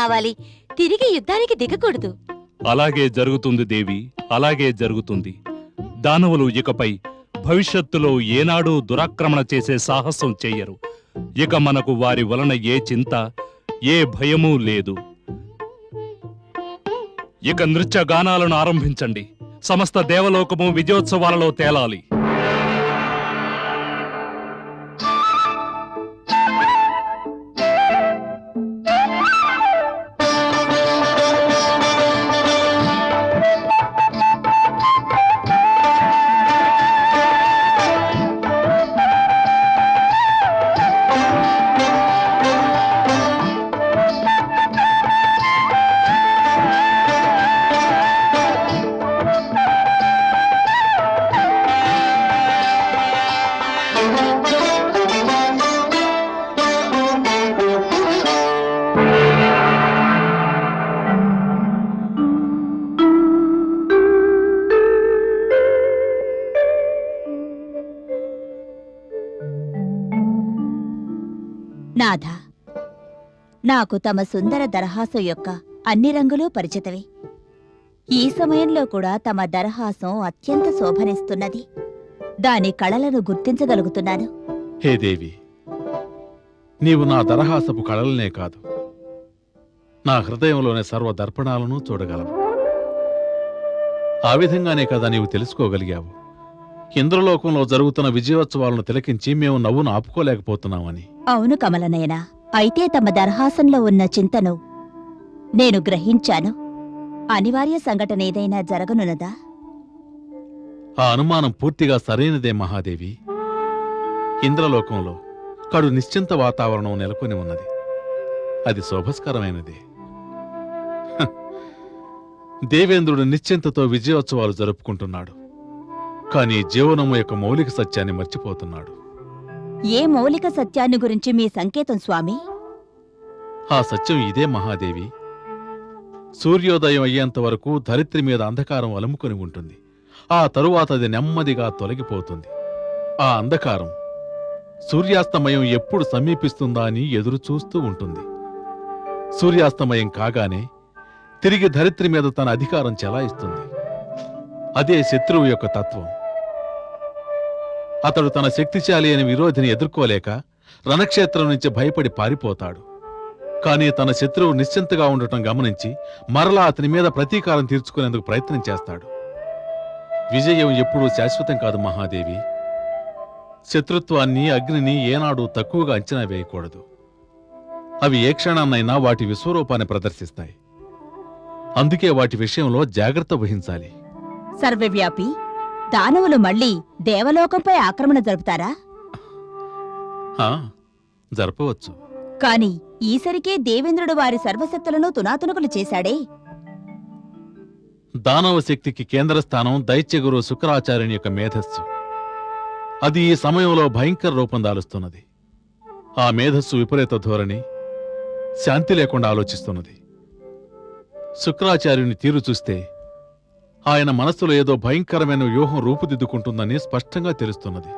కావాలి, తిరిగి యుద్ధానికి దిగకూడదు. అలాగే జరుగుతుంది దేవి, అలాగే జరుగుతుంది. దానవులు ఇకపై భవిష్యత్తులో ఏనాడూ దురాక్రమణ చేసే సాహసం చెయ్యరు. ఇక మనకు వారి వలన ఏ చింత, ఏ భయమూ లేదు. ఇక నృత్య గానాలను ఆరంభించండి. సమస్త దేవలోకము విజయోత్సవాలలో తేలాలి. నాథ, నాకు తమ సుందర దరహాసం యొక్క అన్ని రంగులు పరిచితవి. ఈ సమయంలో కూడా తమ దరహాసం అత్యంత శోభనిస్తున్నది. దాని కళలను గుర్తించగలుగుతున్నాను. హే దేవి, నీవు నా దరహాసపు కళలనే కాదు, నా హృదయంలోని సర్వ దర్పణాలను చూడగలవు. ఆ విధంగానే కదా నీవు తెలుసుకోగలిగావు ఇంద్రలోకంలో జరుగుతున్న విజయోత్సవాలను తిలకించి మేము నవ్వును ఆపుకోలేకపోతున్నామని. అవును కమలనయనా, అయితే తమ దరహాసంలో ఉన్న చింతను నేను గ్రహించాను. అనివార్య సంఘటన ఏదైనా జరగనున్నదా? ఆ అనుమానం పూర్తిగా సరైనదే మహాదేవి. ఇంద్రలోకంలో కడు నిశ్చింత వాతావరణం నెలకొని ఉన్నది. అది శోభస్కరమైనది. దేవేంద్రుడు నిశ్చింతతో విజయోత్సవాలు జరుపుకుంటున్నాడు. కానీ జీవనము యొక్క మౌలిక సత్యాన్ని మర్చిపోతున్నాడు. ఏ మౌలిక సత్యాన్ని గురించి మీ సంకేతం స్వామి? ఆ సత్యం ఇదే మహాదేవి. సూర్యోదయం అయ్యేంత వరకు ధరిత్రి మీద అంధకారం అలుముకొని ఉంటుంది. ఆ తరువాత అది నెమ్మదిగా తొలగిపోతుంది. ఆ అంధకారం సూర్యాస్తమయం ఎప్పుడు సమీపిస్తుందా అని ఎదురు చూస్తూ ఉంటుంది. సూర్యాస్తమయం కాగానే తిరిగి ధరిత్రి మీద తన అధికారం చెలాయిస్తుంది. అదే శత్రువు యొక్క తత్వం. అతడు తన శక్తిశాలి అయిన విరోధిని ఎదుర్కోలేక రణక్షేత్రం నుంచి భయపడి పారిపోతాడు. కానీ తన శత్రువు నిశ్చింతగా ఉండటం గమనించి మరలా అతని మీద ప్రతీకారం తీర్చుకునేందుకు ప్రయత్నం చేస్తాడు. విజయం ఎప్పుడూ శాశ్వతం కాదు మహాదేవి. శత్రుత్వాన్ని, అగ్నిని ఏనాడు తక్కువగా అంచనా వేయకూడదు. అవి ఏ క్షణాన్నైనా వాటి విశ్వరూపాన్ని ప్రదర్శిస్తాయి. అందుకే వాటి విషయంలో జాగ్రత్త వహించాలి. సర్వవ్యాపి, దానవులు మళ్ళీ దేవలోకంపై ఆక్రమణ జరుపుతారా? జరపవచ్చు. కాని ఈసరికే దేవేంద్రుడు వారి సర్వశక్తులను తునాతునకులు చేశాడే. దానవ శక్తికి కేంద్రస్థానం దైత్యగురు శుక్రాచార్యుని యొక్క మేధస్సు. అది ఈ సమయంలో భయంకర రూపం దాలుస్తున్నది. ఆ మేధస్సు విపరీత ధోరణి, శాంతి లేకుండా ఆలోచిస్తున్నది. శుక్రాచార్యుని తీరు చూస్తే ఆయన మనస్సులో ఏదో భయంకరమైన వ్యూహం రూపుదిద్దుకుంటుందని స్పష్టంగా తెలుస్తున్నది.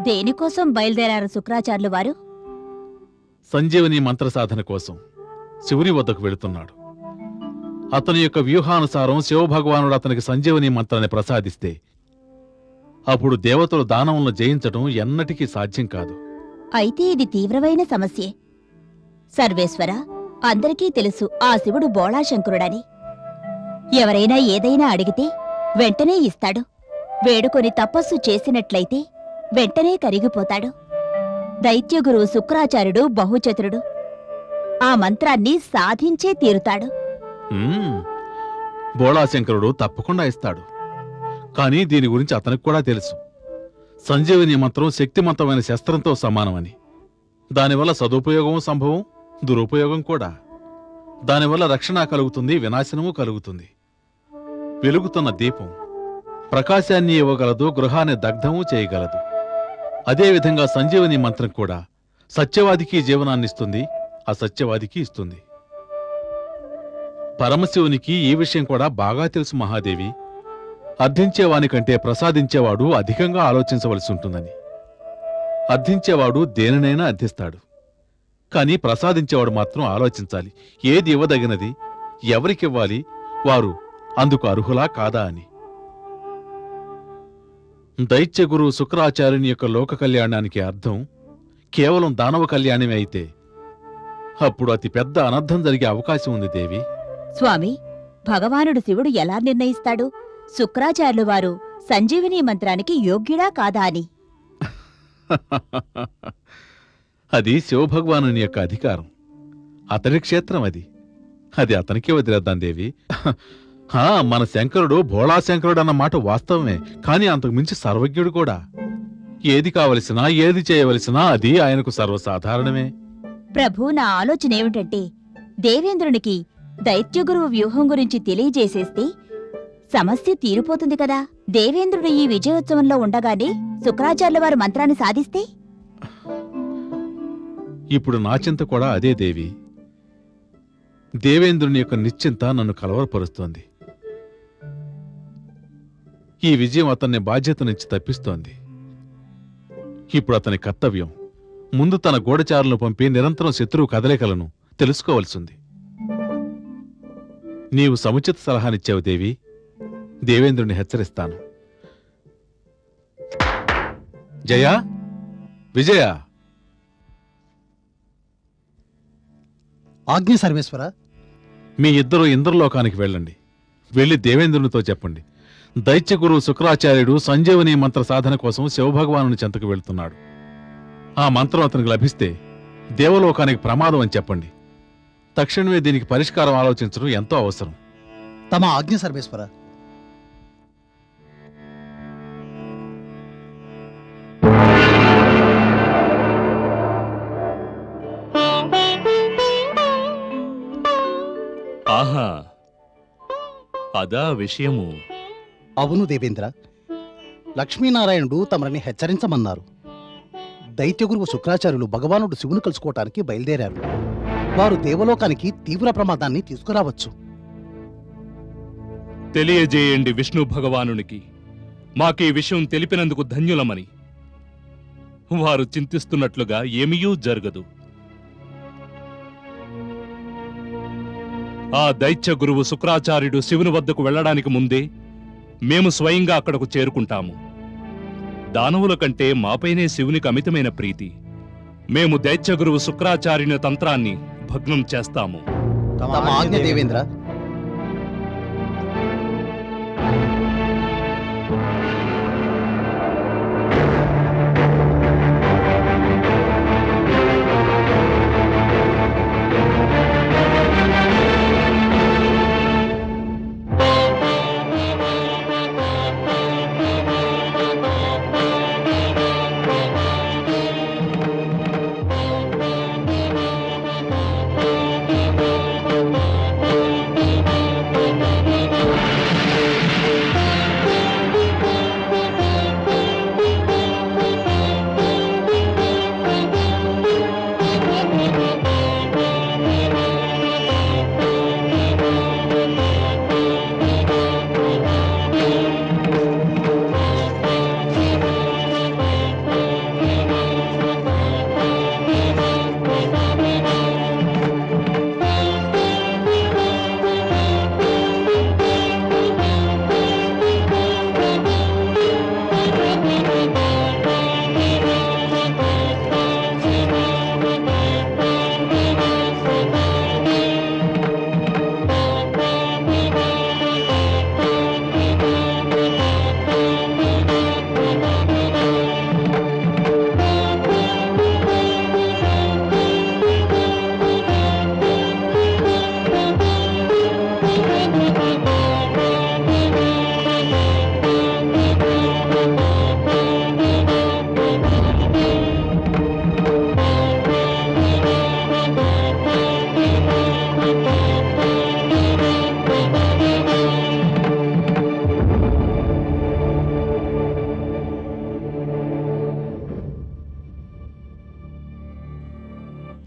దేనికోసం బయలుదేరారు శుక్రాచార్యులు వారు? సంజీవని మంత్ర సాధన కోసం శివుని వద్దకు వెళుతున్నాడు. అతని యొక్క వ్యూహానుసారం శివభగవానుడు అతనికి సంజీవని మంత్రాన్ని ప్రసాదిస్తే అప్పుడు దేవతలు దానవులను జయించడం ఎన్నటికీ సాధ్యం కాదు. అయితే ఇది తీవ్రమైన సమస్యే. సర్వేశ్వర, అందరికీ తెలుసు ఆ శివుడు బోళాశంకరుడని. ఎవరైనా ఏదైనా అడిగితే వెంటనే ఇస్తాడు. వేడుకొని తపస్సు చేసినట్లయితే వెంటనే కరిగిపోతాడు. దైత్యగురు శుక్రాచార్యుడు బహుచతురుడు. ఆ మంత్రాన్ని సాధించే తీరుతాడు. బోళాశంకరుడు తప్పకుండా ఇస్తాడు. కానీ దీని గురించి అతనికి కూడా తెలుసు. సంజీవని మంత్రం శక్తిమంతమైన శస్త్రంతో సమానమని. దానివల్ల సదుపయోగం సంభవం, దురుపయోగం కూడా. దానివల్ల రక్షణ కలుగుతుంది, వినాశనము కలుగుతుంది. వెలుగుతున్న దీపం ప్రకాశాన్ని ఇవ్వగలదు, గృహాన్ని దగ్ధము చేయగలదు. అదేవిధంగా సంజీవని మంత్రం కూడా సత్యవాదికి జీవనాన్నిస్తుంది, అసత్యవాదికి ఇస్తుంది. పరమశివునికి ఈ విషయం కూడా బాగా తెలుసు మహాదేవి. అర్థించేవానికంటే ప్రసాదించేవాడు అధికంగా ఆలోచించవలసి ఉంటుందని. అర్థించేవాడు దేనినైనా అర్థిస్తాడు. కానీ ప్రసాదించేవాడు మాత్రం ఆలోచించాలి. ఏది ఇవ్వదగినది, ఎవరికివ్వాలి, వారు అందుకు అర్హులా కాదా అని. దైత్య గురువు శుక్రాచార్యుని యొక్క లోక కళ్యాణానికి అర్థం కేవలం దానవ కళ్యాణమే అయితే అప్పుడు అతి పెద్ద అనర్థం జరిగే అవకాశం ఉంది దేవి. స్వామి, భగవానుడు శివుడు ఎలా నిర్ణయిస్తాడు శుక్రాచార్యులు వారు సంజీవిని మంత్రానికి యోగ్యుడా కాదా అని? అది శివభగవానుని యొక్క అధికారం, అతడి క్షేత్రం అది. అది అతనికే వదిలేద్దాం దేవి. మన శంకరుడు భోళాశంకరుడు అన్న మాట వాస్తవమే, కాని అంతకు మించి సర్వజ్ఞుడు కూడా. ఏది కావలసినా, ఏది చేయవలసినా అది ఆయనకు సర్వసాధారణమే. ప్రభు, నా ఆలోచన ఏమిటంటే దేవేంద్రునికి దైత్యగురువు వ్యూహం గురించి తెలియజేసేస్తే సమస్య తీరిపోతుంది కదా. దేవేంద్రుడు ఈ విజయోత్సవంలో ఉండగానే శుక్రాచార్యుల వారు మంత్రాన్ని సాధిస్తే? ఇప్పుడు నా చింత కూడా అదే దేవి. దేవేంద్రుని యొక్క నిశ్చింత నన్ను కలవరపరుస్తోంది. ఈ విజయం అతన్ని బాధ్యత నుంచి తప్పిస్తోంది. ఇప్పుడు అతని కర్తవ్యం ముందు తన గూఢచారులను పంపి నిరంతరం శత్రువు కదలికలను తెలుసుకోవలసింది. నీవు సముచిత సలహానిచ్చావు దేవి. దేవేంద్రుని హెచ్చరిస్తాను. జయా, విజయ. ఆజ్ఞ సర్వేశ్వర. మీ ఇద్దరు ఇంద్రలోకానికి వెళ్ళండి. వెళ్లి దేవేంద్రునితో చెప్పండి, దైత్యగురువు శుక్రాచార్యుడు సంజీవని మంత్ర సాధన కోసం శివభగవానుని చెంతకు వెళ్తున్నాడు. ఆ మంత్రం అతనికి లభిస్తే దేవలోకానికి ప్రమాదం అని చెప్పండి. తక్షణమే దీనికి పరిష్కారం ఆలోచించడం ఎంతో అవసరం. తమ ఆజ్ఞ సర్వేశ్వర. ఆహా, అదా విషయము. అవును దేవేంద్ర, లక్ష్మీనారాయణుడు తమరిని హెచ్చరించమన్నారు. దైత్యగురువు శుక్రాచార్యులు భగవానుడు శివుని కలుసుకోవటానికి బయలుదేరారు. వారు దేవలోకానికి తీవ్ర ప్రమాదాన్ని తీసుకురావచ్చు. తెలియజేయండి విష్ణు భగవానునికి, మాకీ విషయం తెలిపినందుకు ధన్యులమని. వారు చింతిస్తున్నట్లుగా ఏమీయూ జరగదు. ఆ దైత్య గురువు శుక్రాచార్యుడు శివుని వద్దకు వెళ్లడానికి ముందే మేము స్వయంగా అక్కడకు చేరుకుంటాము. దానవుల కంటే మాపైనే శివునికి అమితమైన ప్రీతి. మేము దైత్య గురువు శుక్రాచార్యుని తంత్రాన్ని భగ్నం చేస్తాము. తమ ఆజ్ఞ దేవేంద్ర.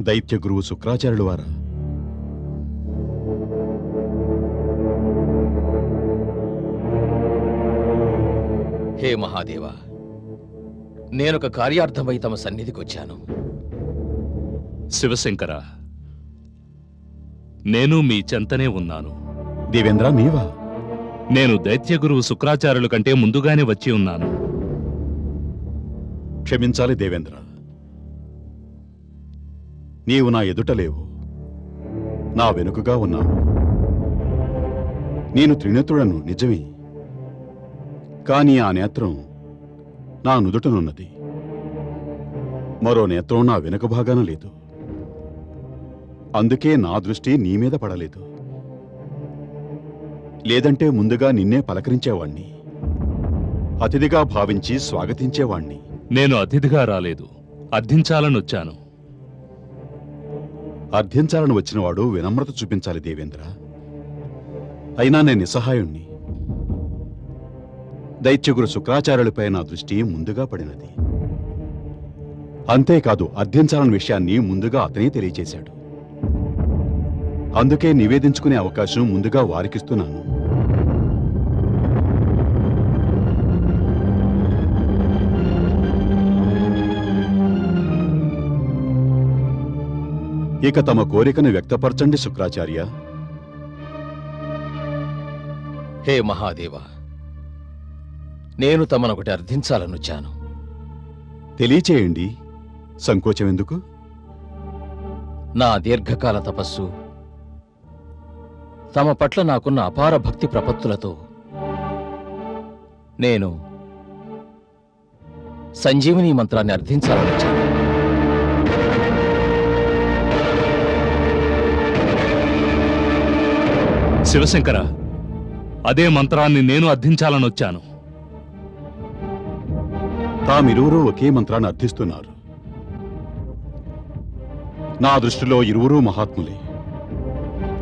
దైత్య గురువు శుక్రాచార్యులు వారా? హే మహాదేవ, నేనొక కార్యార్థమై తమ సన్నిధికొచ్చాను. శివశంకర, నేను మీ చెంతనే ఉన్నాను. దేవేంద్ర నీవా? నేను దైత్యగురువు శుక్రాచార్యుల కంటే ముందుగానే వచ్చి ఉన్నాను. క్షమించాలి దేవేంద్ర, నీవు నా ఎదుట లేవు, నా వెనుకగా ఉన్నావు. నేను త్రినేత్రుడను నిజమే, కాని ఆ నేత్రం నా నుదుటనున్నది, మరో నేత్రం నా వెనుక భాగాన లేదు. అందుకే నా దృష్టి నీ మీద పడలేదు. లేదంటే ముందుగా నిన్నే పలకరించేవాణ్ణి, అతిథిగా భావించి స్వాగతించేవాణ్ణి. నేను అతిథిగా రాలేదు, అర్థించాలనొచ్చాను. అర్థించాలని వచ్చినవాడు వినమ్రత చూపించాలి దేవేంద్ర. అయినా నేను నిస్సహాయుణ్ణి. దైత్యగురు శుక్రాచార్యులపై నా దృష్టి ముందుగా పడినది. అంతేకాదు, అర్థించాలన్న విషయాన్ని ముందుగా అతనే తెలియచేశాడు. అందుకే నివేదించుకునే అవకాశం ముందుగా వారికిస్తున్నాను. ఇక తమ కోరికను వ్యక్తపరచండి శుక్రాచార్య. హే మహాదేవ, నేను తమనొకటి అర్థించాలనొచ్చాను. తెలియచేయండి, సంకోచం ఎందుకు? నా దీర్ఘకాల తపస్సు, తమ పట్ల నాకున్న అపార భక్తి ప్రపత్తులతో నేను సంజీవని మంత్రాన్ని అర్థించాలనొచ్చాను. శివశంకర, అదే మంత్రాన్ని నేను అర్థించాలనొచ్చాను. తామిరువురూ ఒకే మంత్రాన్ని అర్థిస్తున్నారు. నా దృష్టిలో ఇరువురూ మహాత్ములే.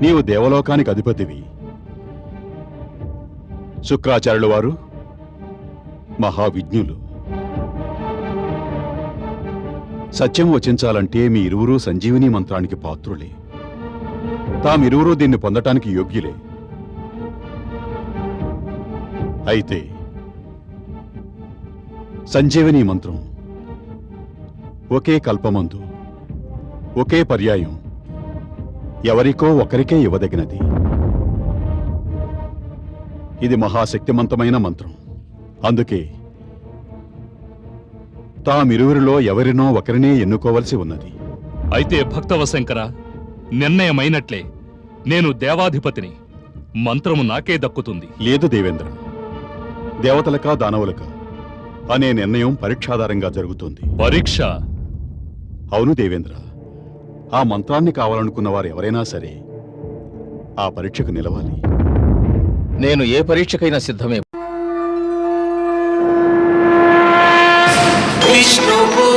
నీవు దేవలోకానికి అధిపతివి, శుక్రాచార్యుల వారు మహావిజ్ఞులు. సత్యం వచించాలంటే మీ ఇరువురూ సంజీవిని మంత్రానికి పాత్రులే. తామిరువురూ దీన్ని పొందటానికి యోగ్యులే. అయితే సంజీవిని మంత్రం ఒకే కల్పమందు ఒకే పర్యాయం ఎవరికో ఒకరికే ఇవ్వదగినది. ఇది మహాశక్తిమంతమైన మంత్రం. అందుకే తామిరువురిలో ఎవరినో ఒకరినే ఎన్నుకోవలసి ఉన్నది. అయితే భక్తవశంకర, నిర్ణయమైనట్లే. నేను దేవాధిపతిని, మంత్రము నాకే దక్కుతుంది. లేదు దేవేంద్ర, దేవతలకా దానవులకా అనే నిర్ణయం పరీక్షాధారంగా జరుగుతుంది. పరీక్ష? అవును దేవేంద్ర, ఆ మంత్రాన్ని కావాలనుకున్న వారు ఎవరైనా సరే ఆ పరీక్షకు నిలవాలి. నేను ఏ పరీక్షకైనా సిద్ధమే. విష్ణువు